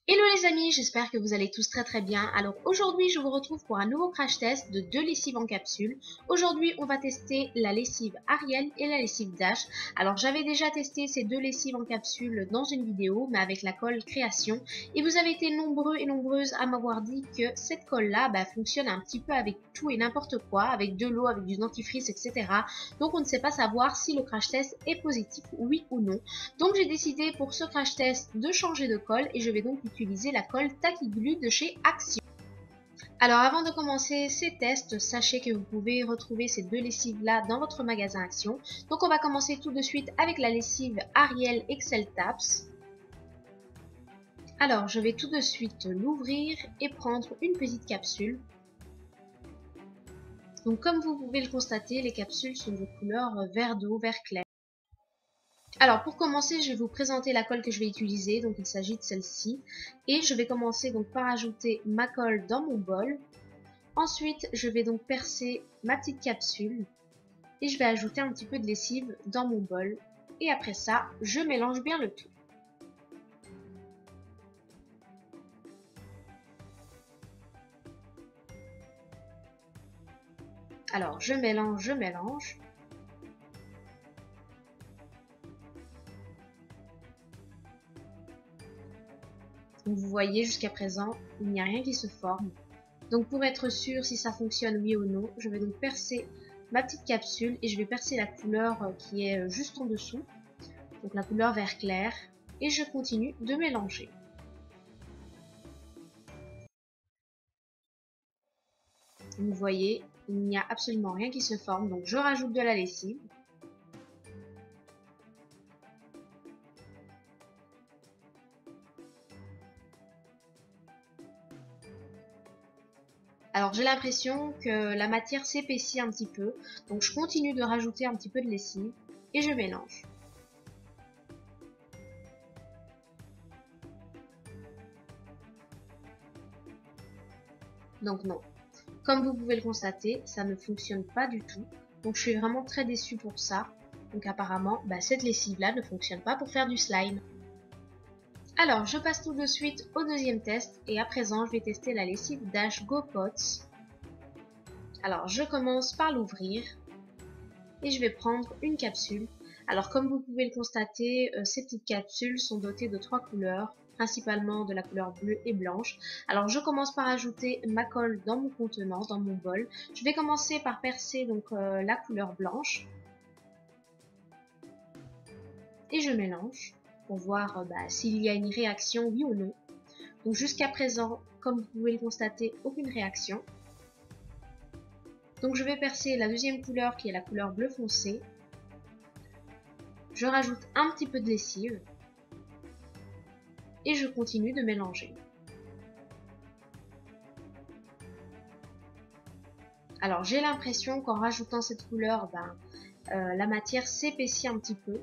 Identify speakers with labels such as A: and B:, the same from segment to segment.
A: Hello les amis, j'espère que vous allez tous très bien. Alors aujourd'hui je vous retrouve pour un nouveau crash test de deux lessives en capsule. Aujourd'hui on va tester la lessive Ariel et la lessive Dash. Alors j'avais déjà testé ces deux lessives en capsule dans une vidéo mais avec la colle création. Et vous avez été nombreux et nombreuses à m'avoir dit que cette colle là fonctionne un petit peu avec tout et n'importe quoi, avec de l'eau, avec du dentifrice, etc. Donc on ne sait pas savoir si le crash test est positif, oui ou non. Donc j'ai décidé pour ce crash test de changer de colle et je vais donc utiliser la colle Tacky Glue de chez Action. Alors avant de commencer ces tests, sachez que vous pouvez retrouver ces deux lessives là dans votre magasin Action. Donc on va commencer tout de suite avec la lessive Ariel Excel Taps. Alors je vais tout de suite l'ouvrir et prendre une petite capsule. Donc comme vous pouvez le constater, les capsules sont de couleur vert d'eau, vert clair. Alors pour commencer, je vais vous présenter la colle que je vais utiliser, donc il s'agit de celle-ci. Et je vais commencer donc par ajouter ma colle dans mon bol. Ensuite, je vais donc percer ma petite capsule et je vais ajouter un petit peu de lessive dans mon bol. Et après ça, je mélange bien le tout. Alors je mélange, je mélange. Donc vous voyez jusqu'à présent, il n'y a rien qui se forme. Donc pour être sûr si ça fonctionne oui ou non, je vais donc percer ma petite capsule et je vais percer la couleur qui est juste en dessous. Donc la couleur vert clair. Et je continue de mélanger. Vous voyez, il n'y a absolument rien qui se forme. Donc je rajoute de la lessive. Alors j'ai l'impression que la matière s'épaissit un petit peu, donc je continue de rajouter un petit peu de lessive et je mélange. Donc non, comme vous pouvez le constater, ça ne fonctionne pas du tout, donc je suis vraiment très déçue pour ça. Donc apparemment, cette lessive là ne fonctionne pas pour faire du slime. Alors, je passe tout de suite au deuxième test et à présent, je vais tester la lessive Dash Go Pots. Alors, je commence par l'ouvrir et je vais prendre une capsule. Alors, comme vous pouvez le constater, ces petites capsules sont dotées de 3 couleurs, principalement de la couleur bleue et blanche. Alors, je commence par ajouter ma colle dans mon contenant, dans mon bol. Je vais commencer par percer donc la couleur blanche et je mélange pour voir s'il y a une réaction, oui ou non. Donc jusqu'à présent, comme vous pouvez le constater, aucune réaction. Donc je vais percer la deuxième couleur qui est la couleur bleu foncé. Je rajoute un petit peu de lessive. Et je continue de mélanger. Alors j'ai l'impression qu'en rajoutant cette couleur, la matière s'épaissit un petit peu.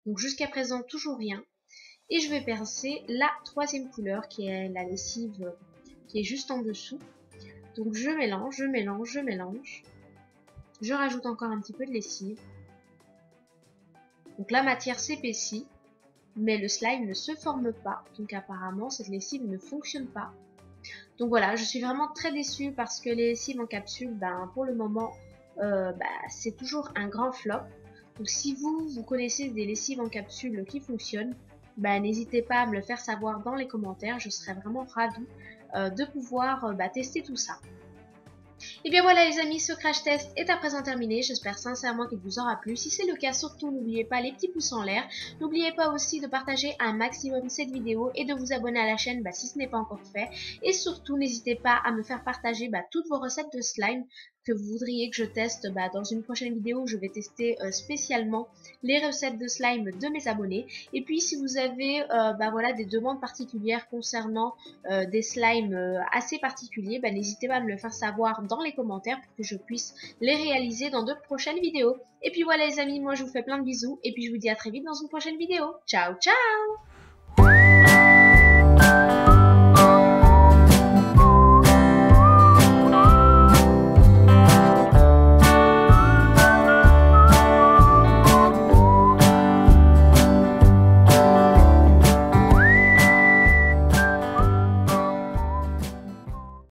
A: Donc jusqu'à présent, toujours rien. Et je vais percer la troisième couleur qui est la lessive qui est juste en dessous. Donc je mélange, je mélange, je mélange. Je rajoute encore un petit peu de lessive. Donc la matière s'épaissit, mais le slime ne se forme pas. Donc apparemment cette lessive ne fonctionne pas. Donc voilà, je suis vraiment très déçue parce que les lessives en capsule, pour le moment, c'est toujours un grand flop. Donc si vous connaissez des lessives en capsule qui fonctionnent, n'hésitez pas à me le faire savoir dans les commentaires. Je serais vraiment ravie de pouvoir tester tout ça. Et bien voilà les amis, ce crash test est à présent terminé. J'espère sincèrement qu'il vous aura plu. Si c'est le cas, surtout n'oubliez pas les petits pouces en l'air. N'oubliez pas aussi de partager un maximum cette vidéo et de vous abonner à la chaîne si ce n'est pas encore fait. Et surtout n'hésitez pas à me faire partager toutes vos recettes de slime que vous voudriez que je teste dans une prochaine vidéo où je vais tester spécialement les recettes de slime de mes abonnés. Et puis si vous avez voilà, des demandes particulières concernant des slimes assez particuliers, n'hésitez pas à me le faire savoir dans les commentaires pour que je puisse les réaliser dans de prochaines vidéos. Et puis voilà les amis, moi je vous fais plein de bisous et puis je vous dis à très vite dans une prochaine vidéo. Ciao ciao!